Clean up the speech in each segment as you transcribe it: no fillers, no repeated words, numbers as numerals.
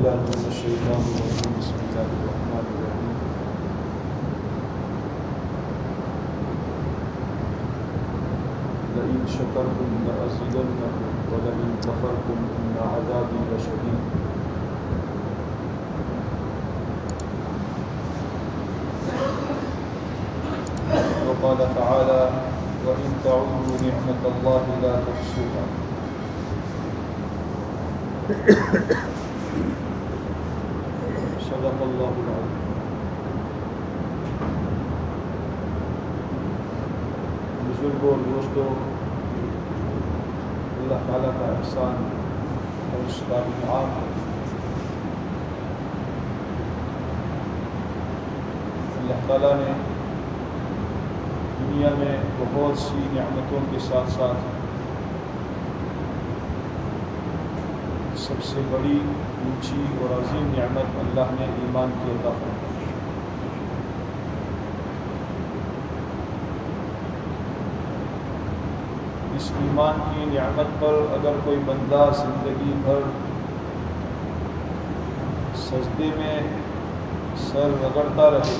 بالله من الشيطان الرجيم بسم الله الرحمن الرحيم لئن شكرتم لأزيدنكم ولئن كفرتم إن عذابي لشديد وقال تعالى وإن تعودوا نعمة الله لا تحصوها صدق اللہ العظیم۔ بزرگوں اور دوستوں، اللہ تعالیٰ کا احسان اور اس کا انعام ہے۔ اللہ تعالیٰ نے دنیا میں بہت سی نعمتوں کے ساتھ ساتھ سب سے بڑی اونچی اور عظیم نعمت اللہ نے ایمان کی عطا فرمائی۔ اس ایمان کی نعمت پر اگر کوئی بندہ زندگی بھر سجدے میں سر رگڑتا رہے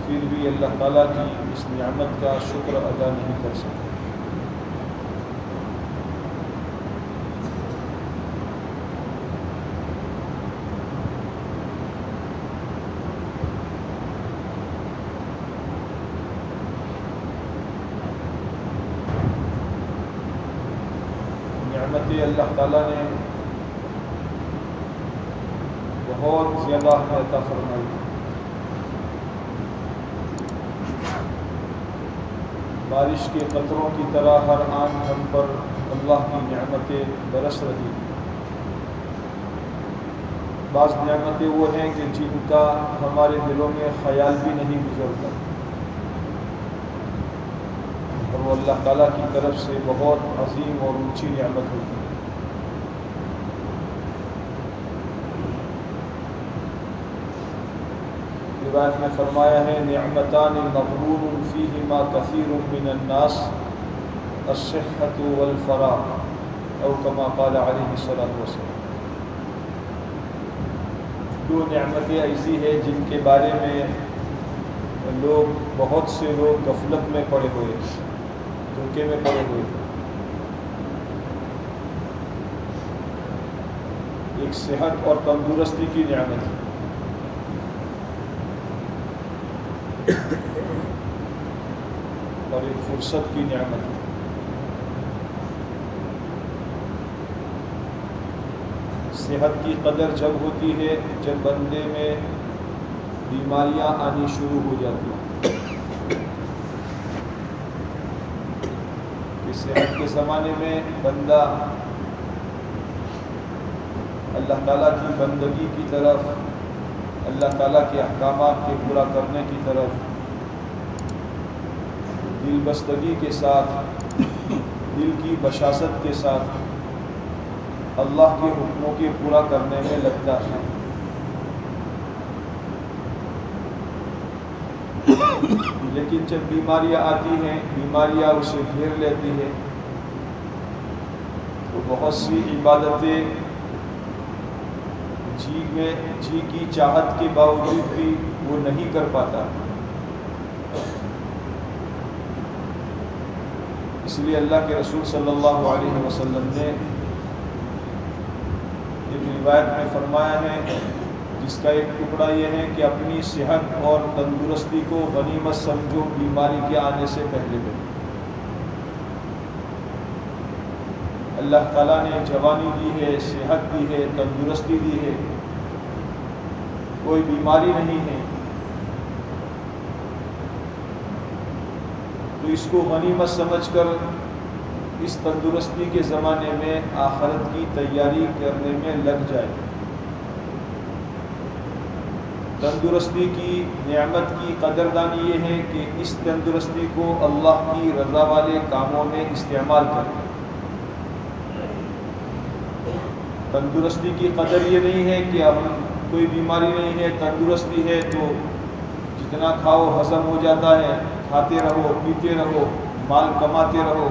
پھر بھی اللہ تعالیٰ کی اس نعمت کا شکر ادا نہیں کر سکتا۔ نعمتیں اللہ تعالیٰ نے بہت زیادہ عطا فرمائی۔ بارش کے قطروں کی طرح ہر آن ہم پر اللہ کی نعمتیں برس رہی۔ بعض نعمتیں وہ ہیں کہ جن کا ہمارے دلوں میں خیال بھی نہیں گزرتا، اور وہ اللہ تعالیٰ کی طرف سے بہت عظیم اور اونچی نعمت ہوتی ہے۔ روایت میں فرمایا ہے نعمتان مغبون فیہما کثیر من الناس الصحۃ والفراغ او کما قال علیہ الصلوۃ والسلام۔ دو نعمتیں ایسی ہیں جن کے بارے میں بہت سے لوگ غفلت میں پڑے ہوئے، دھوکے میں پڑے ہوئے۔ ایک صحت اور تندرستی کی نعمت ہے، اور ایک فرصت کی نعمت ہے۔ صحت کی قدر جب ہوتی ہے جب بندے میں بیماریاں آنی شروع ہو جاتی ہیں، کہ صحت کے زمانے میں بندہ اللہ تعالیٰ کی بندگی کی طرف، اللہ تعالیٰ کے احکامات کے پورا کرنے کی طرف دل بستگی کے ساتھ، دل کی بشاست کے ساتھ اللہ کے حکموں کے پورا کرنے میں لگتا ہے۔ لیکن جب بیماریاں آتی ہیں، بیماریاں اسے گھیر لیتی ہیں، تو بہت سی عبادتیں جی کی چاہت کے باوجود بھی وہ نہیں کر پاتا۔ اس لیے اللہ کے رسول صلی اللہ علیہ وسلم نے ایک روایت میں فرمایا ہے، جس کا ایک ٹکڑا یہ ہے کہ اپنی صحت اور تندرستی کو غنیمت سمجھو بیماری کے آنے سے پہلے بھی۔ اللہ تعالیٰ نے جوانی دی ہے، صحت دی ہے، تندرستی دی ہے، کوئی بیماری نہیں ہے، تو اس کو غنیمت سمجھ کر اس تندرستی کے زمانے میں آخرت کی تیاری کرنے میں لگ جائے۔ تندرستی کی نعمت کی قدردانی یہ ہے کہ اس تندرستی کو اللہ کی رضا والے کاموں میں استعمال کریں۔ تندرستی کی قدر یہ نہیں ہے کہ اب کوئی بیماری نہیں ہے، تندرستی ہے تو جتنا کھاؤ ہضم ہو جاتا ہے، کھاتے رہو، پیتے رہو، مال کماتے رہو،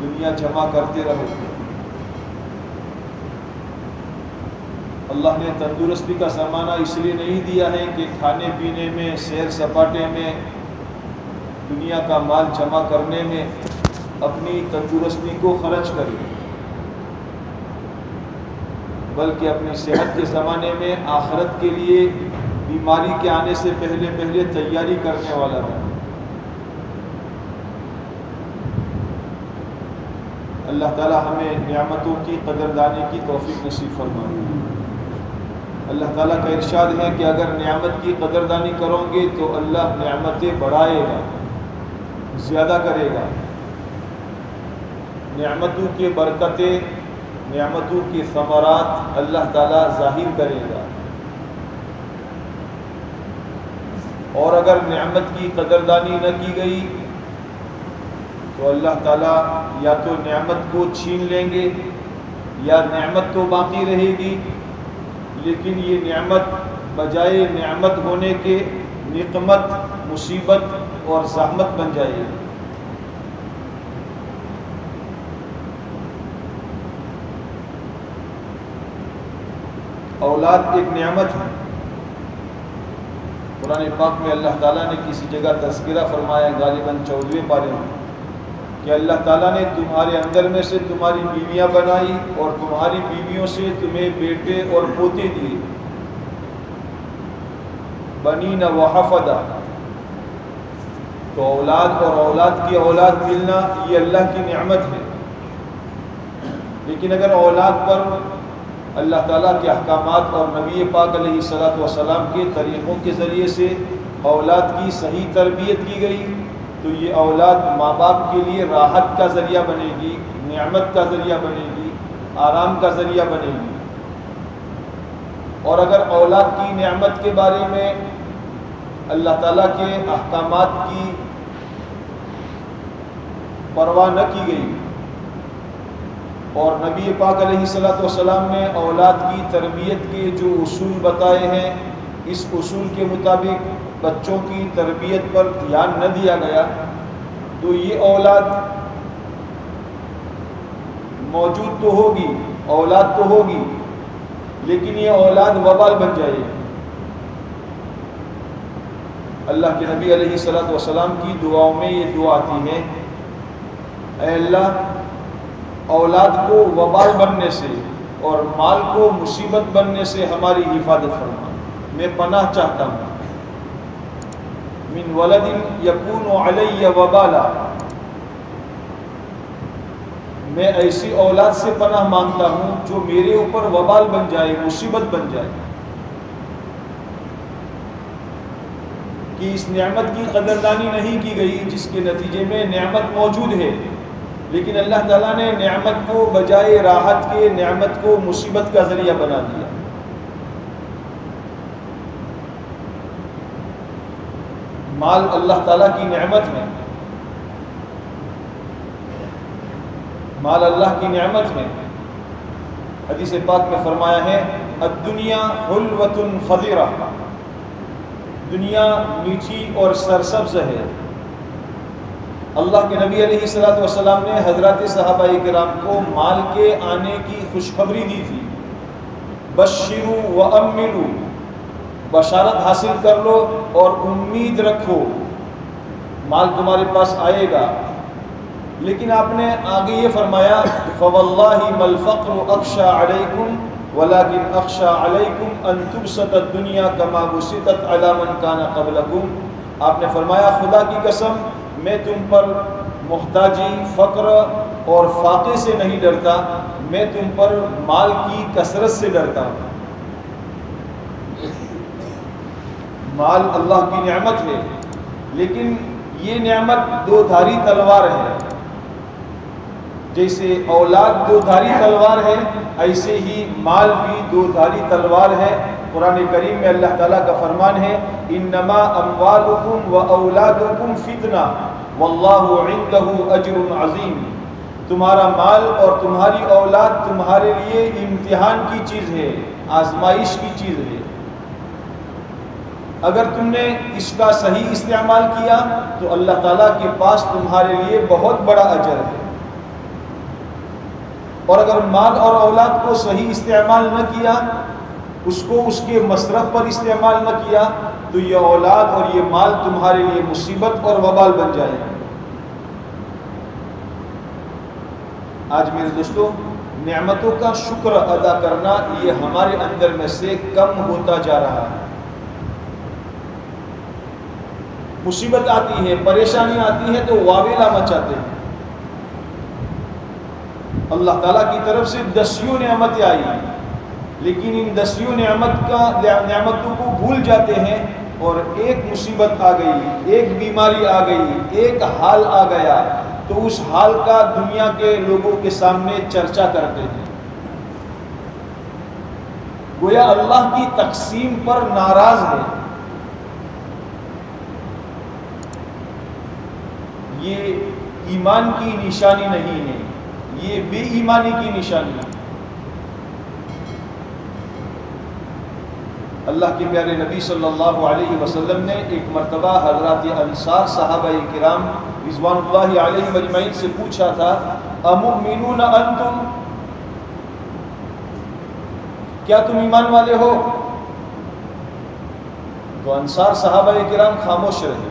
دنیا جمع کرتے رہو۔ اللہ نے تندرستی کا زمانہ اس لیے نہیں دیا ہے کہ کھانے پینے میں، سیر سپاٹے میں، دنیا کا مال جمع کرنے میں اپنی تندرستی کو خرچ کرے، بلکہ اپنی صحت کے زمانے میں آخرت کے لیے بیماری کے آنے سے پہلے تیاری کرنے والا ہے۔ اللہ تعالی ہمیں نعمتوں کی قدردانی کی توفیق نصیب فرمائے۔ اللہ تعالیٰ کا ارشاد ہے کہ اگر نعمت کی قدردانی کرو گے تو اللہ نعمتیں بڑھائے گا، زیادہ کرے گا، نعمتوں کی برکتیں، نعمتوں کی ثمرات اللہ تعالیٰ ظاہر کرے گا۔ اور اگر نعمت کی قدردانی نہ کی گئی تو اللہ تعالیٰ یا تو نعمت کو چھین لیں گے یا نعمت تو باقی رہے گی، لیکن یہ نعمت بجائے نعمت ہونے کے نقمت، مصیبت اور زحمت بن جائے گی۔ اولاد ایک نعمت ہے۔ قرآن پاک میں اللہ تعالیٰ نے کسی جگہ تذکرہ فرمایا، غالباً 14ویں پارے میں، کہ اللہ تعالیٰ نے تمہارے اندر میں سے تمہاری بیویاں بنائی اور تمہاری بیویوں سے تمہیں بیٹے اور پوتے دیے، بنین و حفدہ۔ تو اولاد اور اولاد کی اولاد ملنا یہ اللہ کی نعمت ہے، لیکن اگر اولاد پر اللہ تعالیٰ کے احکامات اور نبی پاک علیہ السلام کے طریقوں کے ذریعے سے اولاد کی صحیح تربیت کی گئی تو یہ اولاد ماں باپ کے لیے راحت کا ذریعہ بنے گی، نعمت کا ذریعہ بنے گی، آرام کا ذریعہ بنے گی۔ اور اگر اولاد کی نعمت کے بارے میں اللہ تعالیٰ کے احکامات کی پرواہ نہ کی گئی اور نبی پاک علیہ السلام نے اولاد کی تربیت کے جو اصول بتائے ہیں، اس اصول کے مطابق بچوں کی تربیت پر دھیان نہ دیا گیا تو یہ اولاد موجود تو ہوگی، اولاد تو ہوگی، لیکن یہ اولاد وبال بن جائے گی۔ اللہ کے نبی علیہ السلام کی دعاؤں میں یہ دعا آتی ہے، اے اللہ اولاد کو وبال بننے سے اور مال کو مصیبت بننے سے ہماری حفاظت فرما، میں پناہ چاہتا ہوں۔ من ولد یکون علی وبالا، میں ایسی اولاد سے پناہ مانگتا ہوں جو میرے اوپر وبال بن جائے، مصیبت بن جائے، کہ اس نعمت کی قدردانی نہیں کی گئی جس کے نتیجے میں نعمت موجود ہے، لیکن اللہ تعالیٰ نے نعمت کو بجائے راحت کے نعمت کو مصیبت کا ذریعہ بنا دیا۔ مال اللہ تعالیٰ کی نعمت ہے، مال اللہ کی نعمت ہے۔ حدیث پاک میں فرمایا ہے، الدنیا حلوۃ خضرہ، دنیا میٹھی اور سرسبز ہے۔ اللہ کے نبی علیہ السلام نے حضرات صحابہ کرام کو مال کے آنے کی خوشخبری دی تھی، بشروا واملوا، بشارت حاصل کر لو اور امید رکھو مال تمہارے پاس آئے گا۔ لیکن آپ نے آگے یہ فرمایا، فواللہ ما الفقر اخشى علیکم ولكن اخشى علیکم ان تبسط الدنیا کما بسطت علی من کان قبلکم۔ آپ نے فرمایا، خدا کی قسم میں تم پر محتاجی، فقر اور فاقے سے نہیں ڈرتا، میں تم پر مال کی کثرت سے ڈرتا ہوں۔ مال اللہ کی نعمت ہے، لیکن یہ نعمت دو دھاری تلوار ہے۔ جیسے اولاد دو دھاری تلوار ہے، ایسے ہی مال بھی دو دھاری تلوار ہے۔ قرآن کریم میں اللہ تعالیٰ کا فرمان ہے، انما اموالکم و اولادکم فتنہ واللہ عندہ اجر عظیم۔ تمہارا مال اور تمہاری اولاد تمہارے لیے امتحان کی چیز ہے، آزمائش کی چیز ہے۔ اگر تم نے اس کا صحیح استعمال کیا تو اللہ تعالیٰ کے پاس تمہارے لیے بہت بڑا اجر ہے، اور اگر مال اور اولاد کو صحیح استعمال نہ کیا اس کو اس کے مصرف پر استعمال نہ کیا تو یہ اولاد اور یہ مال تمہارے لیے مصیبت اور وبال بن جائے گا۔ آج میرے دوستو نعمتوں کا شکر ادا کرنا یہ ہمارے اندر میں سے کم ہوتا جا رہا ہے۔ مصیبت آتی ہے، پریشانی آتی ہے تو واویلا مچاتے ہیں۔ اللہ تعالیٰ کی طرف سے دسیوں نعمتیں آئی لیکن ان دسیوں نعمتوں کو بھول جاتے ہیں اور ایک مصیبت آ گئی، ایک بیماری آ گئی، ایک حال آ گیا تو اس حال کا دنیا کے لوگوں کے سامنے چرچا کرتے ہیں، گویا اللہ کی تقسیم پر ناراض ہے۔ یہ ایمان کی نشانی نہیں ہے، یہ بے ایمانی کی نشانی ہے۔ اللہ کے پیارے نبی صلی اللہ علیہ وسلم نے ایک مرتبہ حضرات انصار صحابہ کرام رضوان اللہ علیہم اجمعین سے پوچھا تھا، امؤمنون انتم، کیا تم ایمان والے ہو؟ تو انصار صحابہ کرام خاموش رہے۔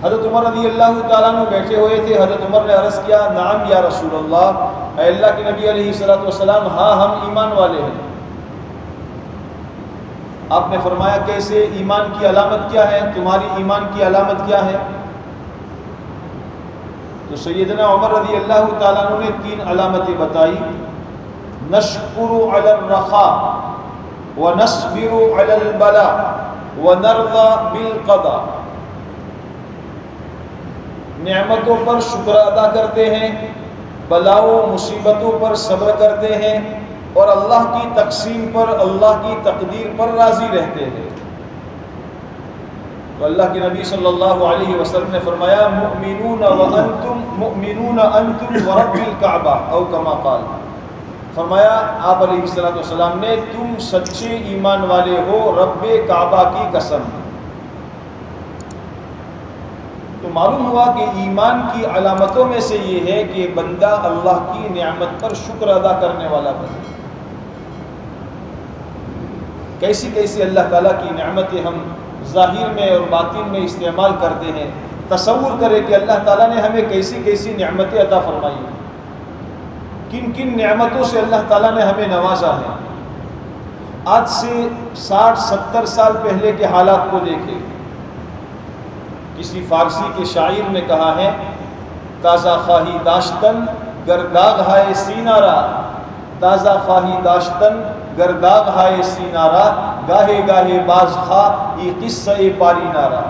حضرت عمر رضی اللہ تعالیٰ عنہ بیٹھے ہوئے تھے۔ حضرت عمر نے عرض کیا، نعم یا رسول اللہ، اے اللہ کے نبی علیہ السلام، ہاں ہم ایمان والے ہیں۔ آپ نے فرمایا کیسے؟ ایمان کی علامت کیا ہے؟ تمہاری ایمان کی علامت کیا ہے؟ تو سیدنا عمر رضی اللہ تعالیٰ عنہ نے 3 علامتیں بتائی، نشکر علی الرخاء ونصبر علی البلاء ونرضى بالقضاء۔ نعمتوں پر شکر ادا کرتے ہیں، بلاؤں مصیبتوں پر صبر کرتے ہیں اور اللہ کی تقسیم پر، اللہ کی تقدیر پر راضی رہتے ہیں۔ تو اللہ کے نبی صلی اللہ علیہ وسلم نے فرمایا، مؤمنون انتم ورب الکعبہ او کما قال، فرمایا آپ علیہ السلام نے، تم سچے ایمان والے ہو رب کعبہ کی قسم۔ تو معلوم ہوا کہ ایمان کی علامتوں میں سے یہ ہے کہ بندہ اللہ کی نعمت پر شکر ادا کرنے والا بنے۔ کیسی کیسی اللہ تعالیٰ کی نعمتیں ہم ظاہر میں اور باطن میں استعمال کرتے ہیں۔ تصور کرے کہ اللہ تعالیٰ نے ہمیں کیسی کیسی نعمتیں عطا فرمائی ہیں، کن کن نعمتوں سے اللہ تعالیٰ نے ہمیں نوازا ہے۔ آج سے 60-70 سال پہلے کے حالات کو دیکھیں۔ کسی فارسی کے شاعر نے کہا ہے، تازہ خواہی داشتن گرداغ ہائے سینہ را، تازہ خواہی داشتن گرداغ ہائے سینہ را، گاہے گاہے باز خواہ یہ قصہ پاری نارا۔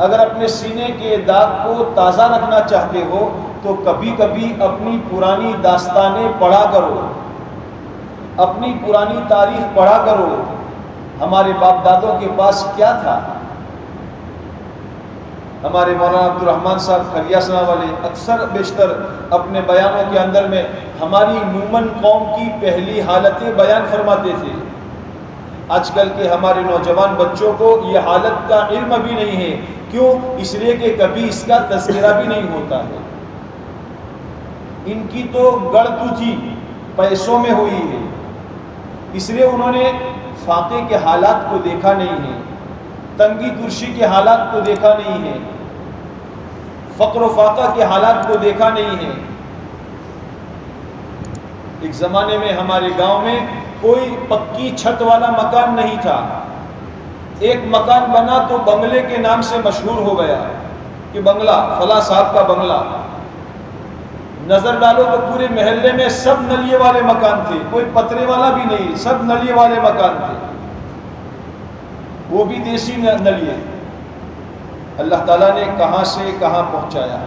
اگر اپنے سینے کے داغ کو تازہ رکھنا چاہتے ہو تو کبھی کبھی اپنی پرانی داستانیں پڑھا کرو، اپنی پرانی تاریخ پڑھا کرو۔ ہمارے باپ دادوں کے پاس کیا تھا؟ ہمارے مولانا عبد الرحمن صاحب کھریاسنا والے اکثر بیشتر اپنے بیانوں کے اندر میں ہماری مومن قوم کی پہلی حالتیں بیان فرماتے تھے۔ آج کل کے ہمارے نوجوان بچوں کو یہ حالت کا علم بھی نہیں ہے۔ کیوں؟ اس لیے کہ کبھی اس کا تذکرہ بھی نہیں ہوتا ہے۔ ان کی تو گڑ تو تھی، پیسوں میں ہوئی ہے، اس لیے انہوں نے فاقے کے حالات کو دیکھا نہیں ہے، تنگی ترشی کے حالات کو دیکھا نہیں ہے، فقر و فاقہ کے حالات کو دیکھا نہیں ہے۔ ایک زمانے میں ہمارے گاؤں میں کوئی پکی چھت والا مکان نہیں تھا۔ ایک مکان بنا تو بنگلے کے نام سے مشہور ہو گیا کہ بنگلہ فلاں صاحب کا بنگلہ۔ نظر ڈالو تو پورے محلے میں سب نلیے والے مکان تھے، کوئی پترے والا بھی نہیں، سب نلیے والے مکان تھے، وہ بھی دیسی نلیے۔ اللہ تعالیٰ نے کہاں سے کہاں پہنچایا۔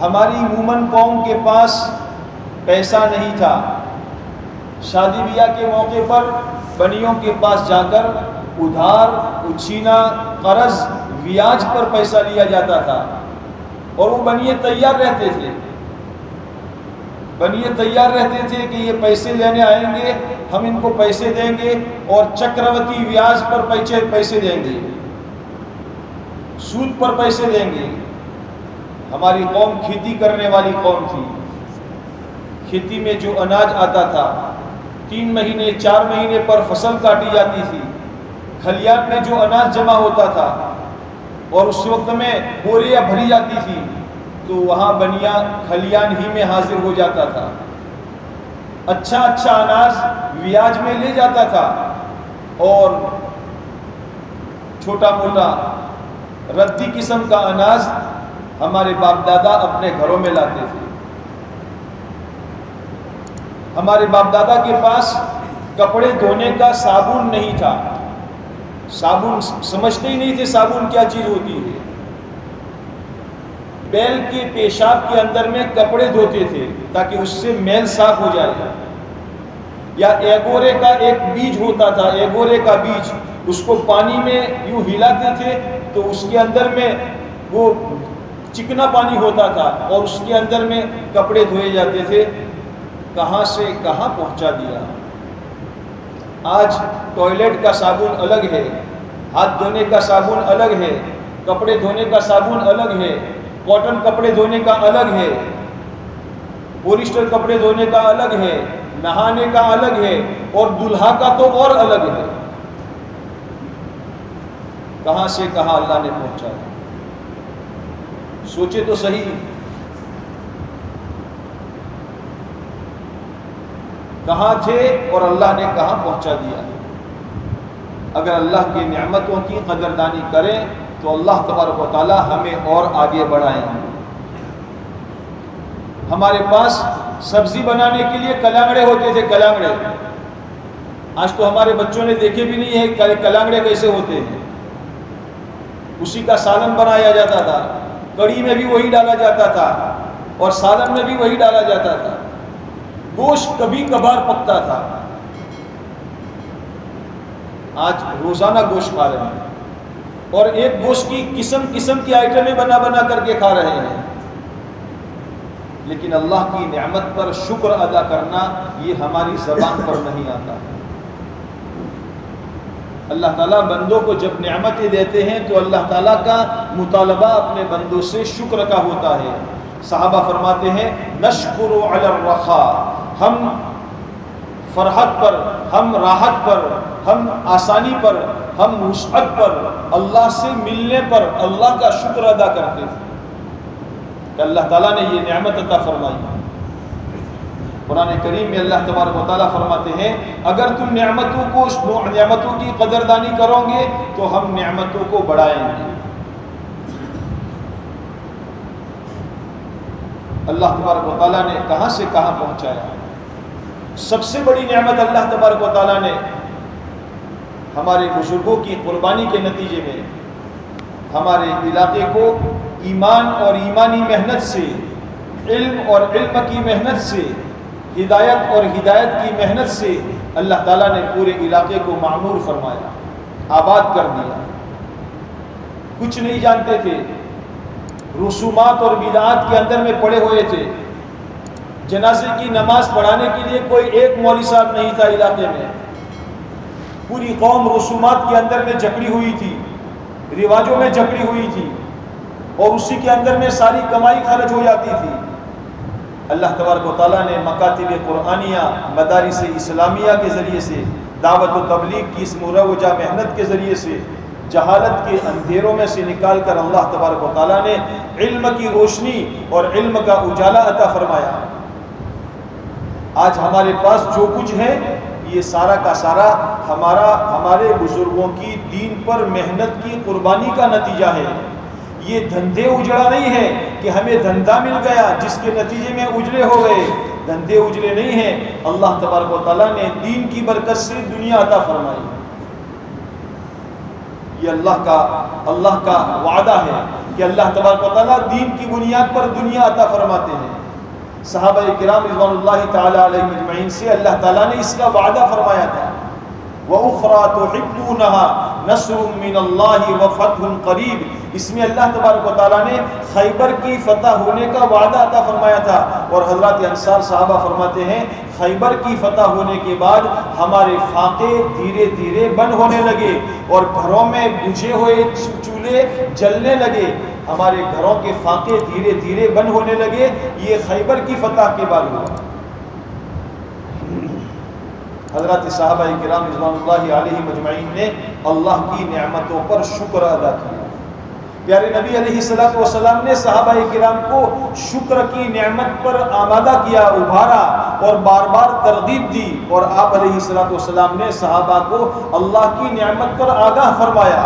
ہماری مومن قوم کے پاس پیسہ نہیں تھا، شادی بیاہ کے موقع پر بنیوں کے پاس جا کر ادھار، اچھینا، قرض، بیاج پر پیسہ لیا جاتا تھا اور وہ بنیے تیار رہتے تھے، بنیے تیار رہتے تھے کہ یہ پیسے لینے آئیں گے، ہم ان کو پیسے دیں گے اور چکروتی بیاج پر پیسے دیں گے، سود پر پیسے دیں گے۔ ہماری قوم کھیتی کرنے والی قوم تھی، کھیتی میں جو اناج آتا تھا 3 مہینے 4 مہینے پر فصل کاٹی جاتی تھی، کھلیان میں جو اناج جمع ہوتا تھا اور اس وقت میں بوریاں بھری جاتی تھی تو وہاں بنیا کھلیان ہی میں حاضر ہو جاتا تھا. اچھا اناج ویاج میں لے جاتا تھا اور چھوٹا موٹا ردی قسم کا اناج ہمارے باپ دادا اپنے گھروں میں لاتے تھے. ہمارے باپ دادا کے پاس کپڑے دھونے کا صابن نہیں تھا، صابن سمجھتے ہی نہیں تھے صابن کیا چیز ہوتی ہے. بیل کے پیشاب کے اندر میں کپڑے دھوتے تھے تاکہ اس سے میل صاف ہو جائے. یا ایگورے کا ایک بیج ہوتا تھا، ایگورے کا بیج، اس کو پانی میں یوں ہلاتے تھے تو اس کے اندر میں وہ چکنا پانی ہوتا تھا اور اس کے اندر میں کپڑے دھوئے جاتے تھے. کہاں سے کہاں پہنچا دیا. آج ٹوائلٹ کا صابن الگ ہے، ہاتھ دھونے کا صابن الگ ہے، کپڑے دھونے کا صابن الگ ہے، کاٹن کپڑے دھونے کا الگ ہے، پولیسٹر کپڑے دھونے کا الگ ہے، نہانے کا الگ ہے اور دلہا کا تو اور الگ ہے. کہاں سے کہاں اللہ نے پہنچایا. سوچے تو صحیح، کہاں تھے اور اللہ نے کہاں پہنچا دیا. اگر اللہ کی نعمتوں کی قدردانی کریں تو اللہ تبارک و تعالی ہمیں اور آگے بڑھائیں. ہمارے پاس سبزی بنانے کے لیے کلانگڑے ہوتے تھے، کلانگڑے. آج تو ہمارے بچوں نے دیکھے بھی نہیں ہے کلانگڑے کیسے ہوتے ہیں. اسی کا سالن بنایا جاتا تھا، کڑی میں بھی وہی ڈالا جاتا تھا اور سالن میں بھی وہی ڈالا جاتا تھا. گوشت کبھی کبھار پکتا تھا. آج روزانہ گوشت کھا رہے ہیں اور ایک گوشت کی قسم قسم کی آئٹمیں بنا بنا کر کے کھا رہے ہیں. لیکن اللہ کی نعمت پر شکر ادا کرنا یہ ہماری زبان پر نہیں آتا. اللہ تعالیٰ بندوں کو جب نعمتیں دیتے ہیں تو اللہ تعالیٰ کا مطالبہ اپنے بندوں سے شکر کا ہوتا ہے. صحابہ فرماتے ہیں نشکر علی الرخاء، ہم فرحت پر، ہم راحت پر، ہم آسانی پر، ہم وسعت پر، اللہ سے ملنے پر اللہ کا شکر ادا کرتے ہیں کہ اللہ تعالیٰ نے یہ نعمت عطا فرمائی. قرآن کریم میں اللہ تبارک و تعالیٰ فرماتے ہیں اگر تم نعمتوں کی قدردانی کرو گے تو ہم نعمتوں کو بڑھائیں گے. اللہ تبارک و تعالیٰ نے کہاں سے کہاں پہنچایا. سب سے بڑی نعمت اللہ تبارک و تعالیٰ نے ہمارے بزرگوں کی قربانی کے نتیجے میں ہمارے علاقے کو ایمان اور ایمانی محنت سے، علم اور علم کی محنت سے، ہدایت اور ہدایت کی محنت سے اللہ تعالیٰ نے پورے علاقے کو معمور فرمایا، آباد کر دیا. کچھ نہیں جانتے تھے، رسومات اور بدعات کے اندر میں پڑے ہوئے تھے. جنازے کی نماز پڑھانے کے لیے کوئی ایک مولوی صاحب نہیں تھا علاقے میں. پوری قوم رسومات کے اندر میں جکڑی ہوئی تھی، رواجوں میں جکڑی ہوئی تھی اور اسی کے اندر میں ساری کمائی خرچ ہو جاتی تھی. اللہ تبارک و تعالیٰ نے مکاتب قرآنیہ، مدارس اسلامیہ کے ذریعے سے، دعوت و تبلیغ کی اس مروجہ محنت کے ذریعے سے جہالت کے اندھیروں میں سے نکال کر اللہ تبارک و تعالیٰ نے علم کی روشنی اور علم کا اجالا عطا فرمایا. آج ہمارے پاس جو کچھ ہے یہ سارا کا سارا ہمارے بزرگوں کی دین پر محنت کی قربانی کا نتیجہ ہے. یہ دھندے اجڑا نہیں ہے کہ ہمیں دھندا مل گیا جس کے نتیجے میں اجڑے ہو گئے. دھندے اجڑے نہیں ہیں، اللہ تبارک و تعالیٰ نے دین کی برکت سے دنیا عطا فرمائی. یہ اللہ کا وعدہ ہے کہ اللہ تبارک و تعالیٰ دین کی بنیاد پر دنیا عطا فرماتے ہیں. صحابہ کرام رضوان اللہ تعالی علیہم اجمعین سے اللہ تعالیٰ نے اس کا وعدہ فرمایا تھا. وَأُخْرَى تُحِبُّونَهَا نَصْرٌ مِّنَ اللَّهِ وَفَتْحٌ قَرِيبٌ. اس میں اللہ تبارک و تعالیٰ نے خیبر کی فتح ہونے کا وعدہ عطا فرمایا تھا. اور حضرات انصار صحابہ فرماتے ہیں خیبر کی فتح ہونے کے بعد ہمارے فاقے دھیرے دھیرے بند ہونے لگے اور گھروں میں بجھے ہوئے چولہے جلنے لگے. ہمارے گھروں کے فاقے دھیرے دھیرے بند ہونے لگے. یہ خیبر کی فتح کے بعد ہوا. حضرات صحابہ کرام رضوان اللہ علیہ مجمعین نے اللہ کی نعمتوں پر شکر ادا کیا. پیارے نبی علیہ الصلوۃ والسلام نے صحابہ کرام کو شکر کی نعمت پر آمادہ کیا، ابھارا اور بار بار ترغیب دی، اور آپ علیہ الصلوۃ والسلام نے صحابہ کو اللہ کی نعمت پر آگاہ فرمایا.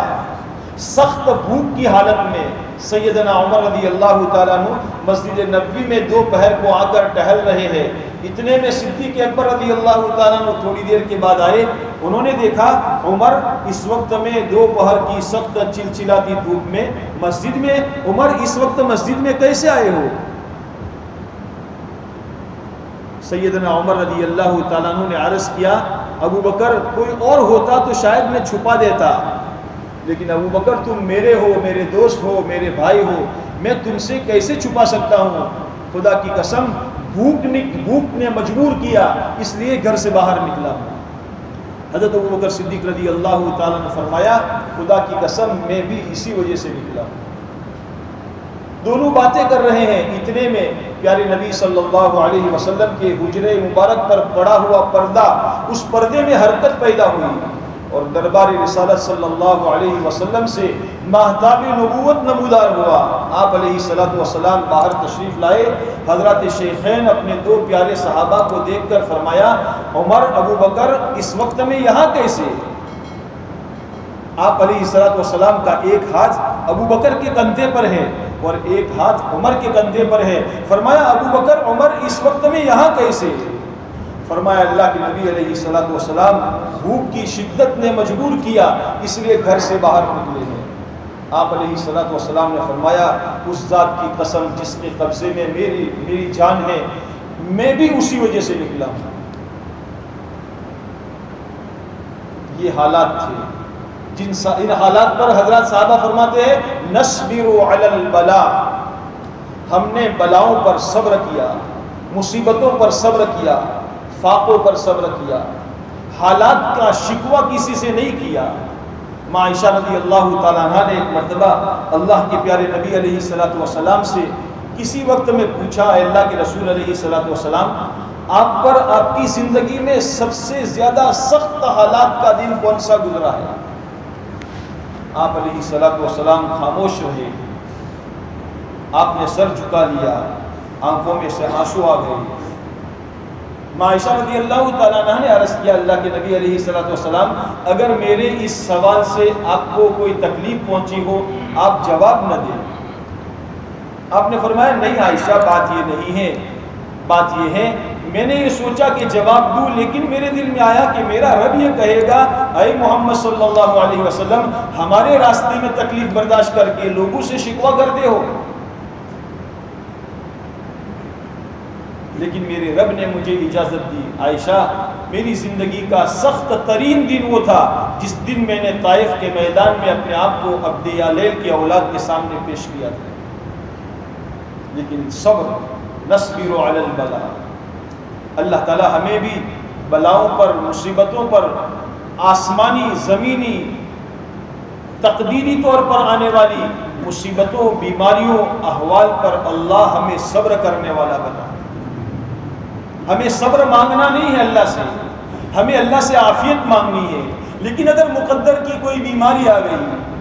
سخت بھوک کی حالت میں سیدنا عمر رضی اللہ تعالیٰ عنہ مسجد نبوی میں دوپہر کو آ کر ٹہل رہے ہیں. اتنے میں صدیق اکبر رضی اللہ تعالیٰ عنہ تھوڑی دیر کے بعد آئے. انہوں نے دیکھا عمر اس وقت میں دوپہر کی سخت چلچلاتی دھوپ میں مسجد میں، عمر اس وقت مسجد میں کیسے آئے ہو؟ سیدنا عمر رضی اللہ تعالیٰ عنہ نے عرض کیا، ابو بکر کوئی اور ہوتا تو شاید میں چھپا دیتا، لیکن ابو بکر تم میرے ہو، میرے دوست ہو، میرے بھائی ہو، میں تم سے کیسے چھپا سکتا ہوں؟ خدا کی قسم بھوک نے مجبور کیا، اس لیے گھر سے باہر نکلا. حضرت ابو بکر صدیق رضی اللہ تعالیٰ نے فرمایا، خدا کی قسم میں بھی اسی وجہ سے نکلا. دونوں باتیں کر رہے ہیں، اتنے میں پیارے نبی صلی اللہ علیہ وسلم کے حجرے مبارک پر پڑا ہوا پردہ، اس پردے میں حرکت پیدا ہوئی اور دربار رسالت صلی اللہ علیہ وسلم سے ماہتاب نبوت نمودار ہوا. آپ علیہ الصلوۃ والسلام باہر تشریف لائے. حضرات شیخین اپنے دو پیارے صحابہ کو دیکھ کر فرمایا، عمر ابو بکر اس وقت میں یہاں کیسے؟ آپ علیہ الصلوۃ والسلام کا ایک ہاتھ ابو بکر کے کندھے پر ہے اور ایک ہاتھ عمر کے کندھے پر ہے. فرمایا ابو بکر عمر اس وقت میں یہاں کیسے؟ فرمایا اللہ کے نبی علیہ الصلوۃ والسلام بھوک کی شدت نے مجبور کیا، اس لیے گھر سے باہر نکلے ہیں. آپ علیہ الصلوۃ والسلام نے فرمایا، اس ذات کی قسم جس کے قبضے میں میری جان ہے، میں بھی اسی وجہ سے نکلا ہوں. یہ حالات تھے، ان حالات پر حضرات صحابہ فرماتے ہیں، نصبر علی البلاء، ہم نے بلاؤں پر صبر کیا، مصیبتوں پر صبر کیا، فاقوں پر صبر کیا، حالات کا شکوہ کسی سے نہیں کیا. ماں عائشہ رضی اللہ تعالیٰ عنہ نے ایک مرتبہ اللہ کے پیارے نبی علیہ الصلوۃ والسلام سے کسی وقت میں پوچھا، اے اللہ کے رسول علیہ الصلوۃ والسلام، آپ پر آپ کی زندگی میں سب سے زیادہ سخت حالات کا دن کون سا گزرا ہے؟ آپ علیہ الصلوۃ والسلام خاموش رہے. آپ نے سر جھکا لیا، آنکھوں میں سے آنسو آ گئے. ماں عائشہ رضی اللہ تعالیٰ عنہ نے عرض کیا، اللہ کے نبی علیہ الصلوۃ والسلام، اگر میرے اس سوال سے آپ کو کوئی تکلیف پہنچی ہو آپ جواب نہ دیں. آپ نے فرمایا، نہیں عائشہ، بات یہ نہیں ہے، بات یہ ہے میں نے یہ سوچا کہ جواب دوں، لیکن میرے دل میں آیا کہ میرا رب یہ کہے گا، اے محمد صلی اللہ علیہ وسلم، ہمارے راستے میں تکلیف برداشت کر کے لوگوں سے شکوہ کرتے ہو. لیکن میرے رب نے مجھے اجازت دی. عائشہ، میری زندگی کا سخت ترین دن وہ تھا جس دن میں نے طائف کے میدان میں اپنے آپ کو عبد یالیل کی اولاد کے سامنے پیش کیا تھا. لیکن صبر، نصبر علی البلاء، اللہ تعالی ہمیں بھی بلاؤں پر، مصیبتوں پر، آسمانی زمینی تقدیری طور پر آنے والی مصیبتوں، بیماریوں، احوال پر اللہ ہمیں صبر کرنے والا بنا. ہمیں صبر مانگنا نہیں ہے اللہ سے، ہمیں اللہ سے عافیت مانگنی ہے. لیکن اگر مقدر کی کوئی بیماری آ گئی،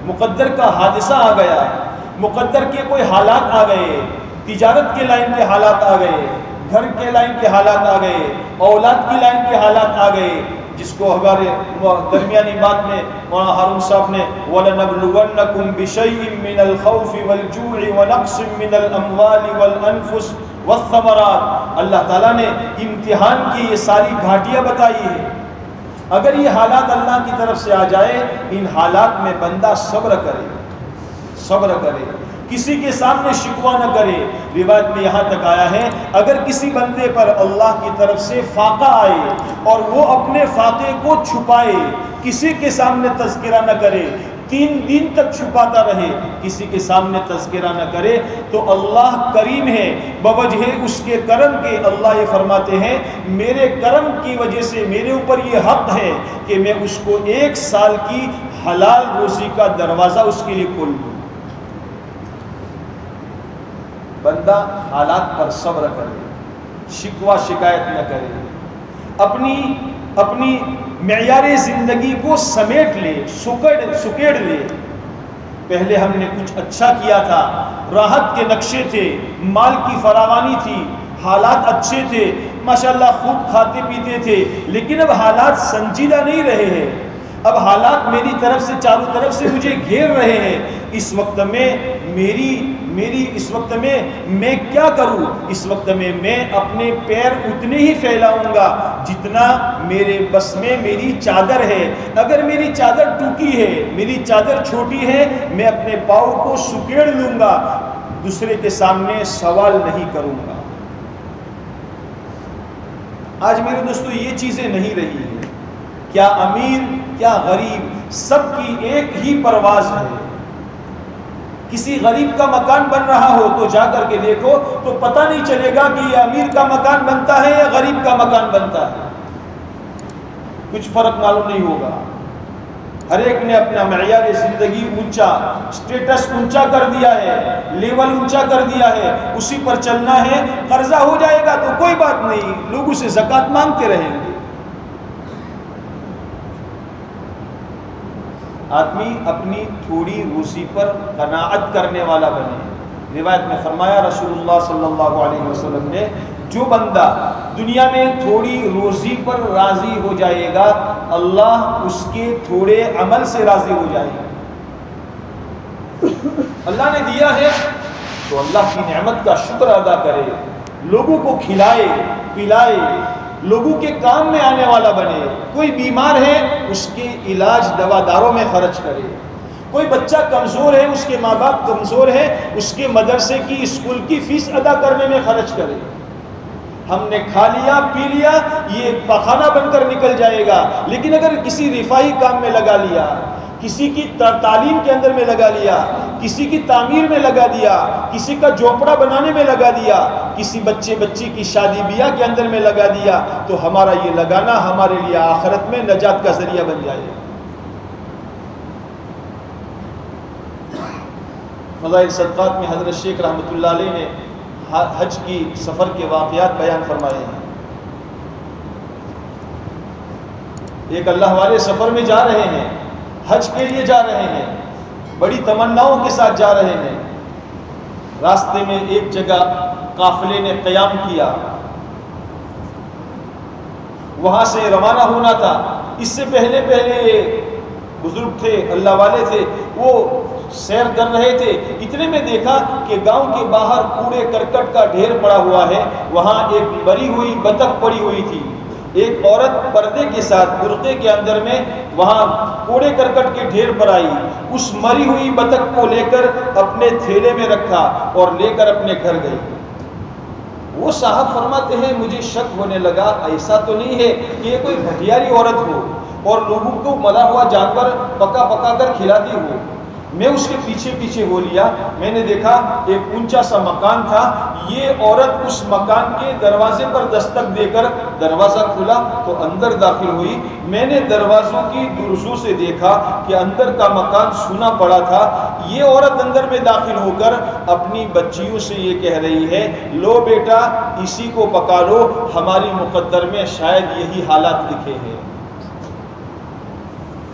مقدر کا حادثہ آ گیا، مقدر کے کوئی حالات آ گئے، تجارت کے لائن کے حالات آ گئے، گھر کے لائن کے حالات آ گئے، اولاد کی لائن کے حالات آ گئے، جس کو ہمارے درمیانی بات میں مولانا ہارون صاحب نے وَلَنَبْلُوَنَّكُمْ بِشَيْءٍ مِّنَ الْخَوْفِ وَالْجُوعِ وَنَقْصٍ مِّنَ الْأَمْوَالِ وَالْأَنفُسِ وَالثَّمَرَاتِ. اللہ تعالیٰ نے امتحان کی یہ ساری گھاٹیاں بتائی ہے. اگر یہ حالات اللہ کی طرف سے آ جائے، ان حالات میں بندہ صبر کرے، صبر کرے، کسی کے سامنے شکوہ نہ کرے. روایت میں یہاں تک آیا ہے، اگر کسی بندے پر اللہ کی طرف سے فاقہ آئے اور وہ اپنے فاقے کو چھپائے، کسی کے سامنے تذکرہ نہ کرے، 3 دن تک چھپاتا رہے، کسی کے سامنے تذکرہ نہ کرے، تو اللہ کریم ہے. بوجہ اس کے کرم کے اللہ یہ فرماتے ہیں، میرے کرم کی وجہ سے میرے اوپر یہ حق ہے کہ میں اس کو 1 سال کی حلال روزی کا دروازہ اس کے لیے کھول دوں. بندہ حالات پر صبر کرے، شکوہ شکایت نہ کرے، اپنی اپنی معیار زندگی کو سمیٹ لے، سکیڑ لے. پہلے ہم نے کچھ اچھا کیا تھا، راحت کے نقشے تھے، مال کی فراوانی تھی، حالات اچھے تھے، ماشاءاللہ خوب کھاتے پیتے تھے، لیکن اب حالات سنجیدہ نہیں رہے ہیں. اب حالات میری طرف سے چاروں طرف سے مجھے گھیر رہے ہیں. اس وقت میں اس وقت میں کیا کروں؟ اس وقت میں اپنے پیر اتنے ہی پھیلاؤں گا جتنا میرے بس میں میری چادر ہے. اگر میری چادر ٹوٹی ہے، میری چادر چھوٹی ہے، میں اپنے پاؤں کو سکیڑ لوں گا، دوسرے کے سامنے سوال نہیں کروں گا. آج میرے دوستو یہ چیزیں نہیں رہی ہیں. کیا امیر کیا غریب، سب کی ایک ہی پرواز ہے. کسی غریب کا مکان بن رہا ہو تو جا کر کے دیکھو تو پتہ نہیں چلے گا کہ یہ امیر کا مکان بنتا ہے یا غریب کا مکان بنتا ہے. کچھ فرق معلوم نہیں ہوگا. ہر ایک نے اپنا معیار زندگی اونچا، سٹیٹس اونچا کر دیا ہے، لیول اونچا کر دیا ہے، اسی پر چلنا ہے. قرضہ ہو جائے گا تو کوئی بات نہیں، لوگوں سے زکوٰۃ مانگتے رہیں گے. آدمی اپنی تھوڑی روزی پر قناعت کرنے والا بنے. روایت میں فرمایا رسول اللہ صلی اللہ علیہ وسلم نے، جو بندہ دنیا میں تھوڑی روزی پر راضی ہو جائے گا، اللہ اس کے تھوڑے عمل سے راضی ہو جائے گا. اللہ نے دیا ہے تو اللہ کی نعمت کا شکر ادا کرے، لوگوں کو کھلائے پلائے، لوگوں کے کام میں آنے والا بنے. کوئی بیمار ہے اس کے علاج دوا داروں میں خرچ کرے. کوئی بچہ کمزور ہے، اس کے ماں باپ کمزور ہے، اس کے مدرسے کی اسکول کی فیس ادا کرنے میں خرچ کرے. ہم نے کھا لیا پی لیا، یہ پخانہ بن کر نکل جائے گا. لیکن اگر کسی رفاہی کام میں لگا لیا، کسی کی تعلیم کے اندر میں لگا لیا، کسی کی تعمیر میں لگا دیا، کسی کا جھونپڑا بنانے میں لگا دیا، کسی بچی کی شادی بیاہ کے اندر میں لگا دیا، تو ہمارا یہ لگانا ہمارے لیے آخرت میں نجات کا ذریعہ بن جائے گا. فضائل صدقات میں حضرت شیخ رحمۃ اللہ علیہ نے حج کی سفر کے واقعات بیان فرمائے ہیں. ایک اللہ والے سفر میں جا رہے ہیں، حج کے لیے جا رہے ہیں، بڑی تمناؤں کے ساتھ جا رہے ہیں. راستے میں ایک جگہ قافلے نے قیام کیا، وہاں سے روانہ ہونا تھا. اس سے پہلے بزرگ تھے، اللہ والے تھے، وہ سیر کر رہے تھے. اتنے میں دیکھا کہ گاؤں کے باہر کوڑے کرکٹ کا ڈھیر پڑا ہوا ہے. وہاں ایک مری ہوئی بطخ پڑی ہوئی تھی. ایک عورت پردے کے ساتھ برقعے کے اندر میں وہاں کوڑے کرکٹ کے ڈھیر پر آئی. اس مری ہوئی بطخ کو لے کر اپنے تھیلے میں رکھا اور لے کر اپنے گھر گئی. وہ صاحب فرماتے ہیں مجھے شک ہونے لگا، ایسا تو نہیں ہے کہ یہ کوئی بھٹیاری عورت ہو اور لوگوں کو ملا ہوا جانور پکا کر کھلاتی ہو. میں اس کے پیچھے ہو لیا. میں نے دیکھا ایک اونچا سا مکان تھا. یہ عورت اس مکان کے دروازے پر دستک دے کر دروازہ کھلا تو اندر داخل ہوئی. میں نے دروازوں کی درزوں سے دیکھا کہ اندر کا مکان سونا پڑا تھا. یہ عورت اندر میں داخل ہو کر اپنی بچیوں سے یہ کہہ رہی ہے، لو بیٹا اسی کو پکا لو، ہماری مقدر میں شاید یہی حالات لکھے ہیں.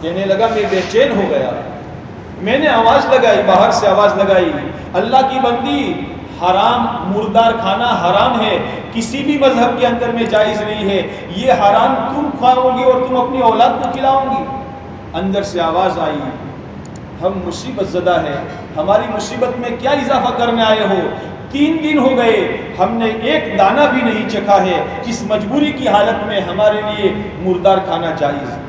کہنے لگا میں بے چین ہو گیا. میں نے آواز لگائی، باہر سے آواز لگائی، اللہ کی بندی، حرام مردار کھانا حرام ہے، کسی بھی مذہب کے اندر میں جائز نہیں ہے. یہ حرام تم کھاؤ گی اور تم اپنی اولاد کو کھلاؤ گی. اندر سے آواز آئی، ہم مصیبت زدہ ہیں، ہماری مصیبت میں کیا اضافہ کرنے آئے ہو؟ 3 دن ہو گئے ہم نے ایک دانہ بھی نہیں چکھا ہے. اس مجبوری کی حالت میں ہمارے لیے مردار کھانا جائز ہے.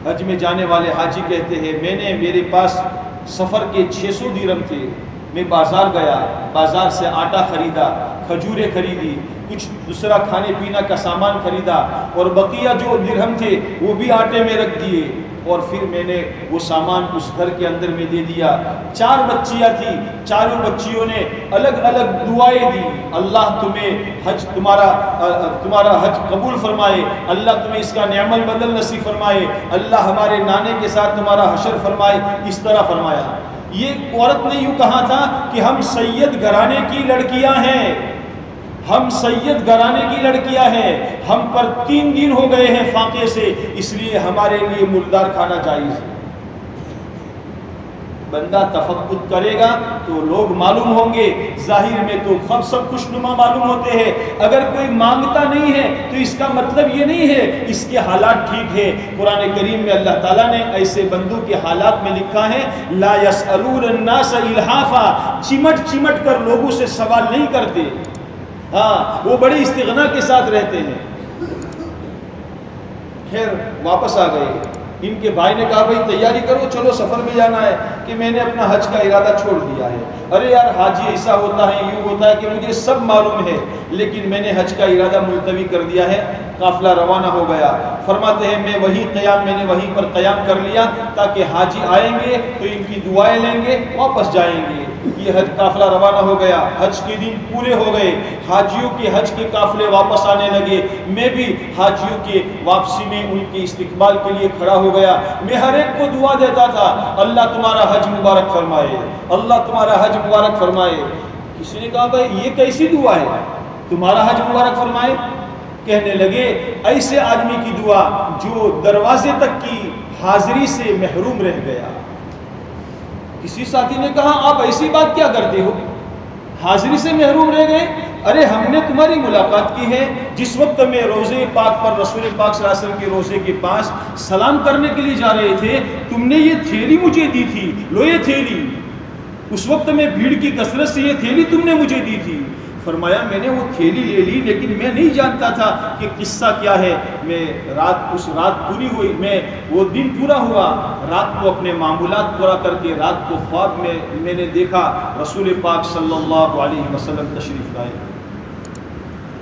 حج میں جانے والے حاجی کہتے ہیں میرے پاس سفر کے 600 درہم تھے. میں بازار گیا، بازار سے آٹا خریدا، کھجوریں خریدی، کچھ دوسرا کھانے پینا کا سامان خریدا اور بقیہ جو درہم تھے وہ بھی آٹے میں رکھ دیے. اور پھر میں نے وہ سامان اس گھر کے اندر میں دے دیا. 4 بچیاں تھیں، چاروں بچیوں نے الگ الگ دعائیں دی. اللہ تمہارا حج قبول فرمائے، اللہ تمہیں اس کا نعم البدل نصیب فرمائے، اللہ ہمارے نانے کے ساتھ تمہارا حشر فرمائے. اس طرح فرمایا. یہ عورت نے یوں کہا تھا کہ ہم سید گھرانے کی لڑکیاں ہیں، ہم سید گھرانے کی لڑکیاں ہیں، ہم پر 3 دن ہو گئے ہیں فاقے سے، اس لیے ہمارے لیے مردار کھانا جائز ہے۔ بندہ تفقد کرے گا تو لوگ معلوم ہوں گے، ظاہر میں تو سب خوشنما معلوم ہوتے ہیں، اگر کوئی مانگتا نہیں ہے تو اس کا مطلب یہ نہیں ہے اس کے حالات ٹھیک ہے۔ قرآن کریم میں اللہ تعالیٰ نے ایسے بندوں کے حالات میں لکھا ہے لا يسألون الناس الحافا، چمٹ چمٹ کر لوگوں سے سوال نہیں کرتے، ہاں وہ بڑے استغنا کے ساتھ رہتے ہیں۔ خیر واپس آ گئے، ان کے بھائی نے کہا بھائی تیاری کرو، چلو سفر میں جانا ہے، کہ میں نے اپنا حج کا ارادہ چھوڑ دیا ہے۔ ارے یار حاجی ایسا ہوتا ہے، یوں ہوتا ہے کہ مجھے سب معلوم ہے، لیکن میں نے حج کا ارادہ ملتوی کر دیا ہے۔ قافلہ روانہ ہو گیا، فرماتے ہیں میں نے وہیں پر قیام کر لیا تاکہ حاجی آئیں گے تو ان کی دعائیں لیں گے، واپس جائیں گے۔ یہ حج قافلہ روانہ ہو گیا، حج کے دن پورے ہو گئے، حاجیوں کے حج کے قافلے واپس آنے لگے، میں بھی حاجیوں کے واپسی میں ان کے استقبال کے لیے کھڑا ہو گیا۔ میں ہر ایک کو دعا دیتا تھا اللہ تمہارا حج مبارک فرمائے، اللہ تمہارا حج مبارک فرمائے۔ کسی نے کہا بھائی یہ کیسی دعا ہے، تمہارا حج مبارک فرمائے؟ کہنے لگے ایسے آدمی کی دعا جو دروازے تک کی حاضری سے محروم رہ گیا۔ کسی ساتھی نے کہا آپ ایسی بات کیا کرتے ہو، حاضری سے محروم رہ گئے؟ ارے ہم نے تمہاری ملاقات کی ہے، جس وقت میں روزے پاک پر رسول پاک صلی اللہ علیہ وسلم کے روزے کے پاس سلام کرنے کے لیے جا رہے تھے، تم نے یہ تھیلی مجھے دی تھی، لو یہ تھیلی، اس وقت میں بھیڑ کی کثرت سے یہ تھیلی تم نے مجھے دی تھی۔ فرمایا میں نے وہ تھیلی لے لی، لیکن میں نہیں جانتا تھا کہ قصہ کیا ہے۔ میں اس رات پوری ہوئی، میں وہ دن پورا ہوا، رات کو اپنے معمولات پورا کر کے رات کو خواب میں نے دیکھا رسول پاک صلی اللہ علیہ وسلم تشریف لائے۔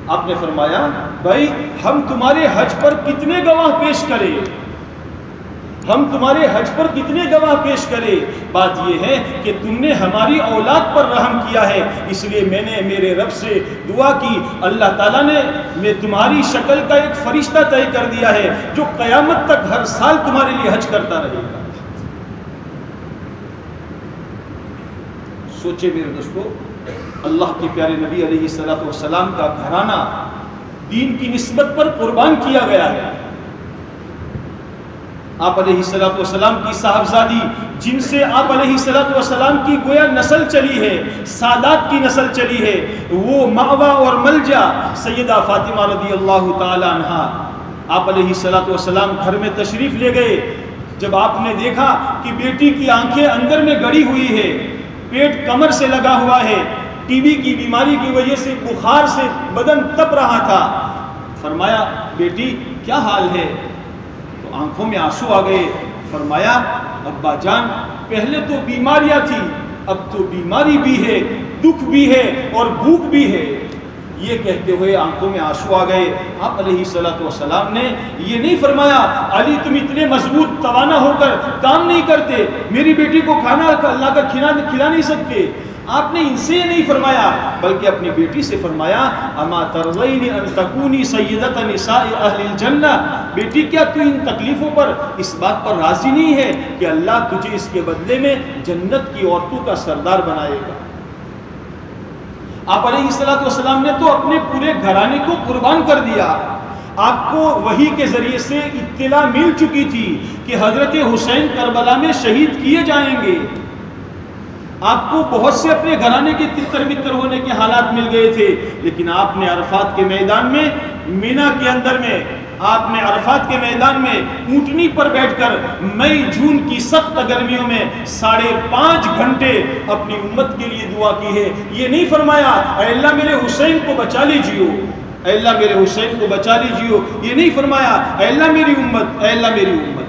آپ نے فرمایا بھائی ہم تمہارے حج پر کتنے گواہ پیش کریں، ہم تمہارے حج پر کتنے گواہ پیش کرے؟ بات یہ ہے کہ تم نے ہماری اولاد پر رحم کیا ہے، اس لیے میں نے میرے رب سے دعا کی، اللہ تعالیٰ نے میں تمہاری شکل کا ایک فرشتہ طے کر دیا ہے جو قیامت تک ہر سال تمہارے لیے حج کرتا رہے گا۔ سوچے میرے دوستو، اللہ کے پیارے نبی علیہ الصلوۃ والسلام کا گھرانہ دین کی نسبت پر قربان کیا گیا ہے۔ آپ علیہ الصلوۃ والسلام کی صاحبزادی جن سے آپ علیہ الصلوۃ والسلام کی گویا نسل چلی ہے، سادات کی نسل چلی ہے، وہ مأویٰ اور ملجا سیدہ فاطمہ رضی اللہ تعالی عنہا۔ آپ علیہ الصلوۃ والسلام گھر میں تشریف لے گئے، جب آپ نے دیکھا کہ بیٹی کی آنکھیں اندر میں گڑی ہوئی ہے، پیٹ کمر سے لگا ہوا ہے، ٹی بی کی بیماری کی وجہ سے بخار سے بدن تپ رہا تھا، فرمایا بیٹی کیا حال ہے؟ تو آنکھوں میں آنسو آ گئے۔ فرمایا ابا جان پہلے تو بیماریاں تھی، اب تو بیماری بھی ہے، دکھ بھی ہے اور بھوک بھی ہے۔ یہ کہتے ہوئے آنکھوں میں آنسو آ گئے۔ آپ علیہ الصلوۃ والسلام نے یہ نہیں فرمایا علی تم اتنے مضبوط توانا ہو کر کام نہیں کرتے، میری بیٹی کو کھانا لا کر کھلا نہیں سکتے۔ آپ نے ان سے یہ نہیں فرمایا، بلکہ اپنی بیٹی سے فرمایا اما ترضین ان تکونی سیدۃ نساء اہل الجنہ، بیٹی کیا تو ان تکلیفوں پر، اس بات پر راضی نہیں ہے کہ اللہ تجھے اس کے بدلے میں جنت کی عورتوں کا سردار بنائے گا؟ آپ علیہ الصلوۃ والسلام نے تو اپنے پورے گھرانے کو قربان کر دیا۔ آپ کو وحی کے ذریعے سے اطلاع مل چکی تھی کہ حضرت حسین کربلا میں شہید کیے جائیں گے۔ آپ کو بہت سے اپنے گھرانے کے تتر بتر ہونے کے حالات مل گئے تھے، لیکن آپ نے عرفات کے میدان میں، مینا کے اندر میں، آپ نے عرفات کے میدان میں اونٹنی پر بیٹھ کر مئی جون کی سخت گرمیوں میں 5.5 گھنٹے اپنی امت کے لیے دعا کی ہے۔ یہ نہیں فرمایا اے اللہ میرے حسین کو بچا لیجیو، اے اللہ میرے حسین کو بچا لیجیو، یہ نہیں فرمایا اے اللہ میری امت، اے اللہ میری امت۔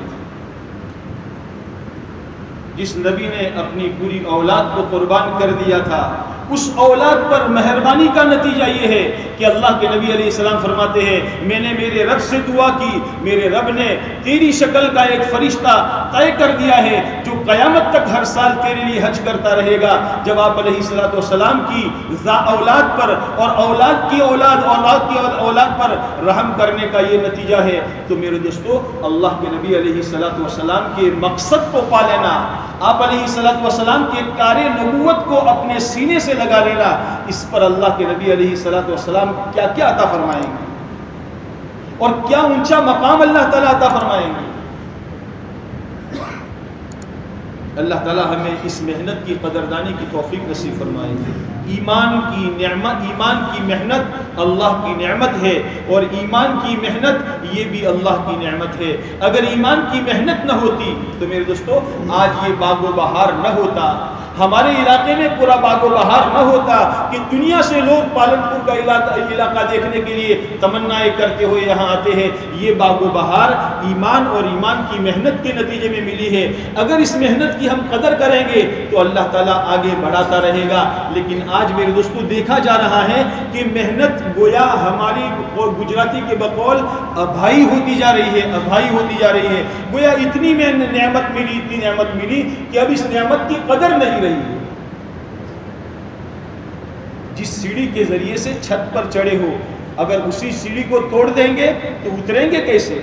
جس نبی نے اپنی پوری اولاد کو قربان کر دیا تھا، اس اولاد پر مہربانی کا نتیجہ یہ ہے کہ اللہ کے نبی علیہ السلام فرماتے ہیں میں نے میرے رب سے دعا کی، میرے رب نے تیری شکل کا ایک فرشتہ طے کر دیا ہے جو قیامت تک ہر سال تیرے لیے حج کرتا رہے گا۔ جب آپ علیہ الصلوۃ والسلام کی اولاد پر اور اولاد کی اولاد پر رحم کرنے کا یہ نتیجہ ہے، تو میرے دوستو اللہ کے نبی علیہ الصلوۃ والسلام کے مقصد کو پا لینا، آپ علیہ الصلوۃ والسلام کے کار نبوت کو اپنے سینے سے لگا لینا، اس پر اللہ کے نبی علیہ الصلوۃ والسلام کیا کیا عطا فرمائیں گے اور کیا اونچا مقام اللہ تعالیٰ عطا فرمائیں گے۔ اللہ تعالیٰ ہمیں اس محنت کی قدردانی کی توفیق نصیب فرمائے۔ ایمان کی محنت اللہ کی نعمت ہے، اور ایمان کی محنت یہ بھی اللہ کی نعمت ہے۔ اگر ایمان کی محنت نہ ہوتی تو میرے دوستو آج یہ باغ و بہار نہ ہوتا، ہمارے علاقے میں پورا باغ و بہار نہ ہوتا کہ دنیا سے لوگ پالنپور کا علاقہ دیکھنے کے لیے تمنائیں کرتے ہوئے یہاں آتے ہیں۔ یہ باغ و بہار ایمان اور ایمان کی محنت کے نتیجے میں ملی ہے۔ اگر اس محنت کی ہم قدر کریں گے تو اللہ تعالیٰ آگے بڑھاتا رہے گا۔ لیکن آج میرے دوستو دیکھا جا رہا ہے کہ محنت گویا ہماری گجراتی کے بقول ابھائی ہوتی جا رہی ہے، گویا اتنی نعمت ملی کہ اب اس نعمت کی قدر نہیں رہی ہے۔ جس سیڑھی کے ذریعے سے چھت پر چڑھے ہو، اگر اسی سیڑھی کو توڑ دیں گے تو اتریں گے کیسے؟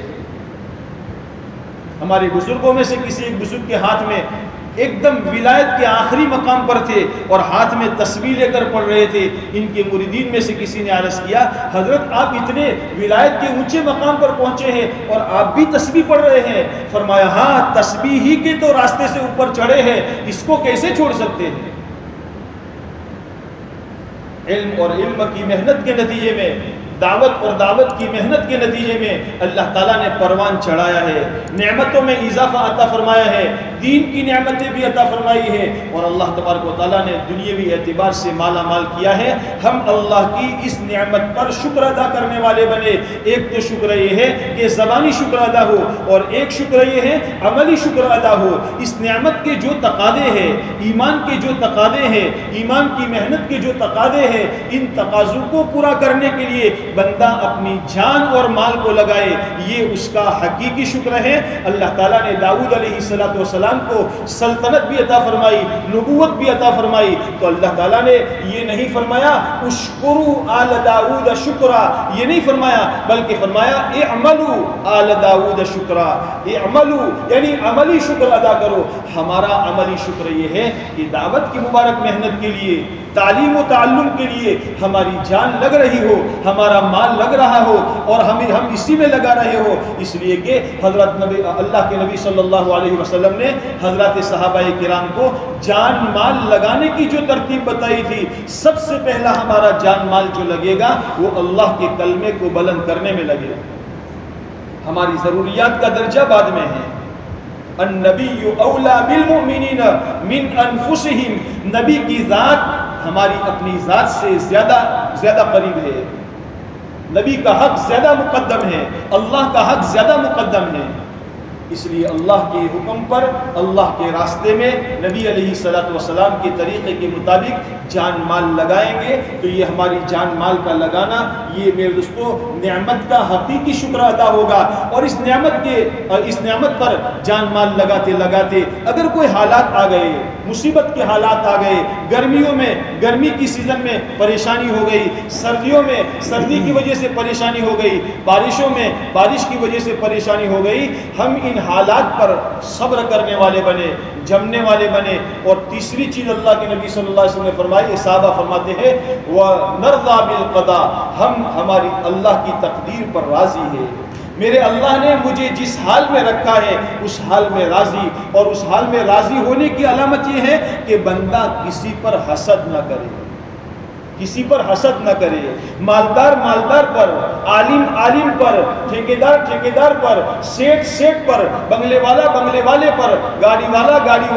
ہمارے بزرگوں میں سے کسی ایک بزرگ کے ہاتھ میں ایک دم ولایت کے آخری مقام پر تھے اور ہاتھ میں تسبیح لے کر پڑھ رہے تھے۔ ان کے مریدین میں سے کسی نے عرض کیا، حضرت آپ اتنے ولایت کے اونچے مقام پر پہنچے ہیں اور آپ بھی تسبیح پڑھ رہے ہیں؟ فرمایا ہاں، تسبیح ہی کے تو راستے سے اوپر چڑھے ہیں، اس کو کیسے چھوڑ سکتے ہیں؟ علم اور علم کی محنت کے نتیجے میں، دعوت اور دعوت کی محنت کے نتیجے میں اللہ تعالیٰ نے پروان چڑھایا ہے، نعمتوں میں اضافہ عطا فرمایا ہے، دین کی نعمتیں بھی عطا فرمائی ہے، اور اللہ تبارک و تعالیٰ نے دنیاوی اعتبار سے مالا مال کیا ہے۔ ہم اللہ کی اس نعمت پر شکر ادا کرنے والے بنے۔ ایک تو شکر یہ ہے کہ زبانی شکر ادا ہو، اور ایک شکر یہ ہے عملی شکر ادا ہو۔ اس نعمت کے جو تقاضے ہیں، ایمان کے جو تقاضے ہیں، ایمان کی محنت کے جو تقاضے ہیں، ان تقاضوں کو پورا کرنے کے لیے بندہ اپنی جان اور مال کو لگائے، یہ اس کا حقیقی شکر ہے۔ اللہ تعالیٰ نے داؤد علیہ السلام کو سلطنت بھی عطا فرمائی، نبوت بھی عطا فرمائی، تو اللہ تعالیٰ نے یہ نہیں فرمایا اشکروا آل داؤد شکرا، یہ نہیں فرمایا، بلکہ فرمایا اعملوا آل داؤد شکرا، اعملوا یعنی عملی شکر ادا کرو۔ ہمارا عملی شکر یہ ہے کہ دعوت کی مبارک محنت کے لیے، تعلیم و تعلم کے لیے ہماری جان لگ رہی ہو، ہمارا مال لگ رہا ہو، اور ہم اسی میں لگا رہے ہو، اس لیے کہ حضرت اللہ کے نبی صلی اللہ علیہ وسلم نے حضرات صحابہ کرام کو جان مال لگانے کی جو ترتیب بتائی تھی، سب سے پہلا ہمارا جان مال جو لگے گا وہ اللہ کے کلمے کو بلند کرنے میں لگے گا۔ ہماری ضروریات کا درجہ بعد میں ہے۔ النبی اولا بالمؤمنین من انفسہم، نبی کی ذات ہماری اپنی ذات سے زیادہ قریب ہے، نبی کا حق زیادہ مقدم ہے، اللہ کا حق زیادہ مقدم ہے۔ اس لیے اللہ کے حکم پر، اللہ کے راستے میں، نبی علیہ السلام کے طریقے کے مطابق جان مال لگائیں گے تو یہ ہماری جان مال کا لگانا، یہ میرے دوستو نعمت کا حقیقی شکر ادا ہوگا۔ اور اس نعمت پر جان مال لگاتے لگاتے اگر کوئی حالات آ گئے، مصیبت کے حالات آ گئے، گرمیوں میں گرمی کی سیزن میں پریشانی ہو گئی، سردیوں میں سردی کی وجہ سے پریشانی ہو گئی، بارشوں میں بارش کی وجہ سے پریشانی ہو گئی، ہم ان حالات پر صبر کرنے والے بنے، جمنے والے بنے۔ اور تیسری چیز اللہ کے نبی صلی اللہ علیہ وسلم نے فرمائی، صحابہ فرماتے ہیں وَنَرْضَى بِالْقَضَاءِ، ہم ہماری اللہ کی تقدیر پر راضی ہے، میرے اللہ نے مجھے جس حال میں رکھا ہے اس حال میں راضی، اور اس حال میں راضی ہونے کی علامت یہ ہے کہ بندہ کسی پر حسد نہ کرے، کسی پر حسد نہ کرے، مالدار پر، عالم پر، ٹھیکیدار پر، سیٹ پر، بنگلے والے پر، گاڑی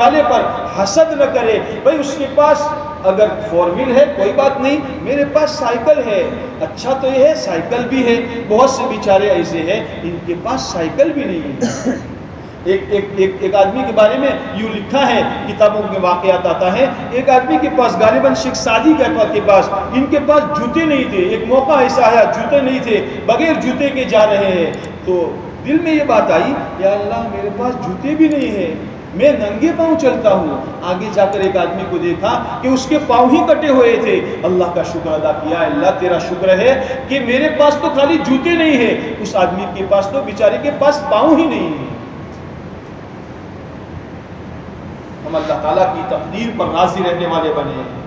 والے پر حسد نہ کرے۔ بھئی اس کے پاس اگر فور ویل ہے کوئی بات نہیں، میرے پاس سائیکل ہے، اچھا تو یہ ہے سائیکل بھی ہے۔ بہت سے بیچارے ایسے ہیں ان کے پاس سائیکل بھی نہیں ہے۔ ایک آدمی کے بارے میں یوں لکھا ہے، کتابوں میں واقعات آتا ہے، ایک آدمی کے پاس غالباً شیخ سعدی کے پاس ان کے پاس جوتے نہیں تھے، ایک موقع ایسا آیا جوتے نہیں تھے، بغیر جوتے کے جا رہے ہیں، تو دل میں یہ بات آئی، یا اللہ میرے پاس جوتے بھی نہیں ہیں، میں ننگے پاؤں چلتا ہوں۔ آگے جا کر ایک آدمی کو دیکھا کہ اس کے پاؤں ہی کٹے ہوئے تھے، اللہ کا شکر ادا کیا، اللہ تیرا شکر ہے کہ میرے پاس تو خالی جوتے نہیں ہیں، اس آدمی کے پاس تو بیچارے کے پاس پاؤں ہی نہیں ہیں۔ ہم اللہ تعالیٰ کی تقدیر پر راضی رہنے والے بنے ہیں۔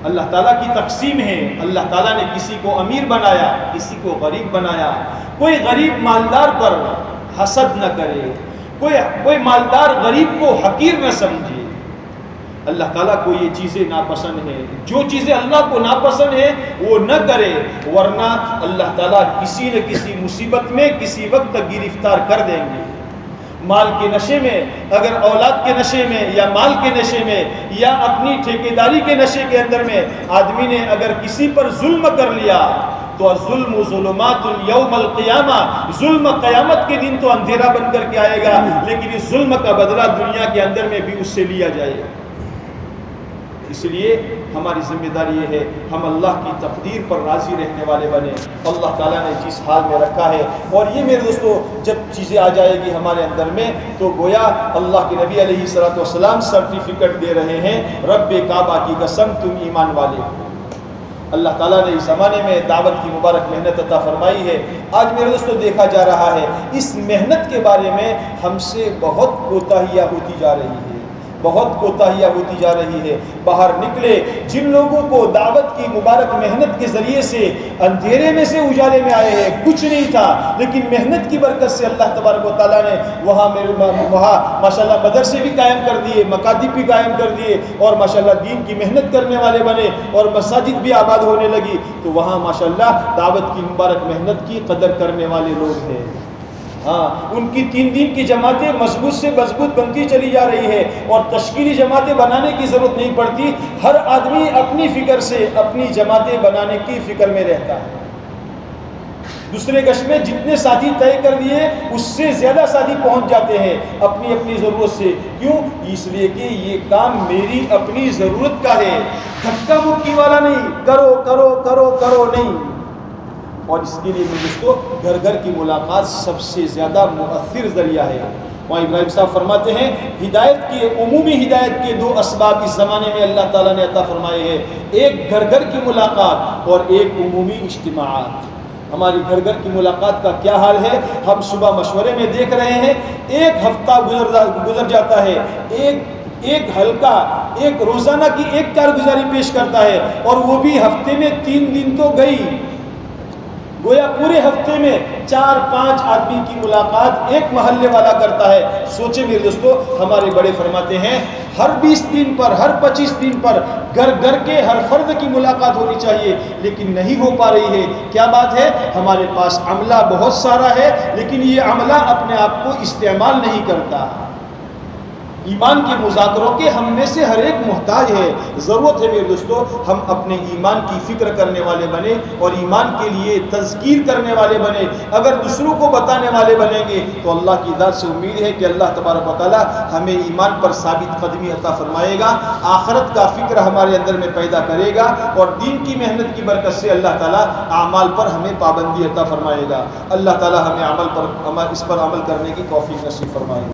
اللہ تعالیٰ کی تقسیم ہے. اللہ تعالیٰ نے کسی کو امیر بنایا, کسی کو غریب بنایا. کوئی غریب مالدار پر حسد نہ کرے, کوئی مالدار غریب کو حقیر نہ سمجھے. اللہ تعالیٰ کو یہ چیزیں ناپسند ہیں. جو چیزیں اللہ کو ناپسند ہیں وہ نہ کرے, ورنہ اللہ تعالیٰ کسی نہ کسی مصیبت میں کسی وقت گرفتار کر دیں گے. مال کے نشے میں, اگر اولاد کے نشے میں یا مال کے نشے میں یا اپنی ٹھیکیداری کے نشے کے اندر میں آدمی نے اگر کسی پر ظلم کر لیا تو ظلم ظلمات یوم القیامہ, ظلم قیامت کے دن تو اندھیرا بن کر کے آئے گا, لیکن اس ظلم کا بدلہ دنیا کے اندر میں بھی اس سے لیا جائے گا. اس لیے ہماری ذمہ داری یہ ہے ہم اللہ کی تقدیر پر راضی رہنے والے بنے. اللہ تعالیٰ نے جس حال میں رکھا ہے, اور یہ میرے دوستو جب چیزیں آ جائے گی ہمارے اندر میں تو گویا اللہ کے نبی علیہ الصلوۃ والسلام سرٹیفکیٹ دے رہے ہیں, رب کعبہ کی قسم تم ایمان والے ہو. اللہ تعالیٰ نے اس زمانے میں دعوت کی مبارک محنت عطا فرمائی ہے. آج میرے دوستو دیکھا جا رہا ہے اس محنت کے بارے میں ہم سے بہت کوتاہیاں ہوتی جا رہی ہے, بہت کوتاہیاں ہوتی جا رہی ہے. باہر نکلے جن لوگوں کو دعوت کی مبارک محنت کے ذریعے سے اندھیرے میں سے اجالے میں آئے ہیں, کچھ نہیں تھا, لیکن محنت کی برکت سے اللہ تبارک و تعالیٰ نے وہاں ماشاءاللہ مدرسے بھی قائم کر دیے, مکاتب بھی قائم کر دیے, اور ماشاءاللہ دین کی محنت کرنے والے بنے, اور مساجد بھی آباد ہونے لگی. تو وہاں ماشاءاللہ دعوت کی مبارک محنت کی قدر کرنے والے لوگ ہیں. ہاں, ان کی 3 دن کی جماعتیں مضبوط سے مضبوط بنتی چلی جا رہی ہے, اور تشکیلی جماعتیں بنانے کی ضرورت نہیں پڑتی. ہر آدمی اپنی فکر سے اپنی جماعتیں بنانے کی فکر میں رہتا ہے. دوسرے گشت میں جتنے ساتھی طے کر دیے اس سے زیادہ ساتھی پہنچ جاتے ہیں اپنی اپنی ضرورت سے. کیوں؟ اس لیے کہ یہ کام میری اپنی ضرورت کا ہے, دھکا مکی والا نہیں, کرو کرو کرو کرو نہیں. اور اس کے لیے دوستو گھر گھر کی ملاقات سب سے زیادہ مؤثر ذریعہ ہے. وہاں ابراہیم صاحب فرماتے ہیں ہدایت کے, عمومی ہدایت کے 2 اسباب اس زمانے میں اللہ تعالیٰ نے عطا فرمائے ہیں, ایک گھر گھر کی ملاقات اور ایک عمومی اجتماعات. ہماری گھر گھر کی ملاقات کا کیا حال ہے؟ ہم صبح مشورے میں دیکھ رہے ہیں ایک ہفتہ گزر جاتا ہے, ایک حلقہ ایک روزانہ کی ایک کارگزاری پیش کرتا ہے, اور وہ بھی ہفتے میں 3 دن تو گئی. گویا پورے ہفتے میں 4-5 آدمی کی ملاقات ایک محلے والا کرتا ہے. سوچے میرے دوستو, ہمارے بڑے فرماتے ہیں ہر 20 دن پر, ہر 25 دن پر گھر گھر کے ہر فرد کی ملاقات ہونی چاہیے, لیکن نہیں ہو پا رہی ہے. کیا بات ہے؟ ہمارے پاس عملہ بہت سارا ہے, لیکن یہ عملہ اپنے آپ کو استعمال نہیں کرتا. ایمان کے مذاکروں کے ہم میں سے ہر ایک محتاج ہے. ضرورت ہے میرے دوستو ہم اپنے ایمان کی فکر کرنے والے بنے اور ایمان کے لیے تذکیر کرنے والے بنے. اگر دوسروں کو بتانے والے بنیں گے تو اللہ کی ذات سے امید ہے کہ اللہ تبارک و تعالی ہمیں ایمان پر ثابت قدمی عطا فرمائے گا, آخرت کا فکر ہمارے اندر میں پیدا کرے گا, اور دین کی محنت کی برکت سے اللہ تعالی اعمال پر ہمیں پابندی عطا فرمائے گا. اللہ تعالی ہمیں اس پر عمل کرنے کی توفیق نصیب فرمائے.